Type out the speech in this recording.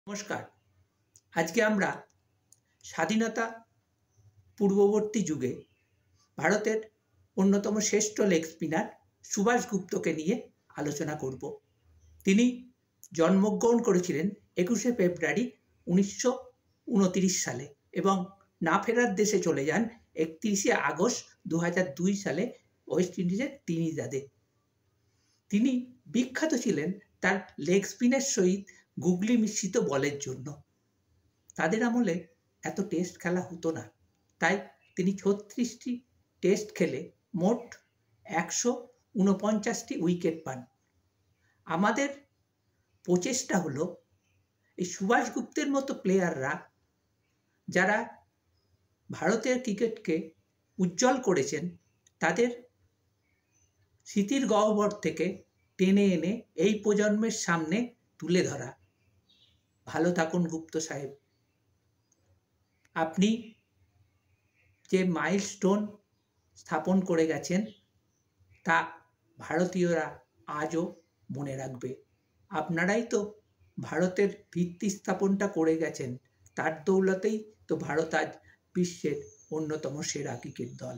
নমস্কার। আজকে আমরা স্বাধীনতা পূর্ববর্তী যুগে ভারতের অন্যতম শ্রেষ্ঠ লেগ স্পিনার সুভাষ গুপ্তকে নিয়ে আলোচনা করব। তিনি জন্মগ্রহণ করেছিলেন 21শে ফেব্রুয়ারি 1929 সালে এবং না ফেরার দেশে চলে যান 31শে আগস্ট 2002 সালে ওয়েস্ট ইন্ডিজের ত্রিনিদাদে। তিনি বিখ্যাত ছিলেন তার লেগ স্পিনের সহিত গুগলি মিশ্রিত বলের জন্য। তাদের আমলে এত টেস্ট খেলা হতো না, তাই তিনি 36টি টেস্ট খেলে মোট 149টি উইকেট পান। আমাদের প্রচেষ্টা হলো এই সুভাষ গুপ্তের মতো প্লেয়াররা যারা ভারতের ক্রিকেটকে উজ্জ্বল করেছেন তাদের স্মৃতির গহ্বর থেকে টেনে এনে এই প্রজন্মের সামনে তুলে ধরা। ভালো থাকুন গুপ্ত সাহেব। আপনি যে মাইলস্টোন স্থাপন করে গেছেন তা ভারতীয়রা আজও মনে রাখবে। আপনারাই তো ভারতের ভিত্তি স্থাপনটা করে গেছেন, তার দৌলতেই তো ভারত আজ বিশ্বের অন্যতম সেরা ক্রিকেট দল।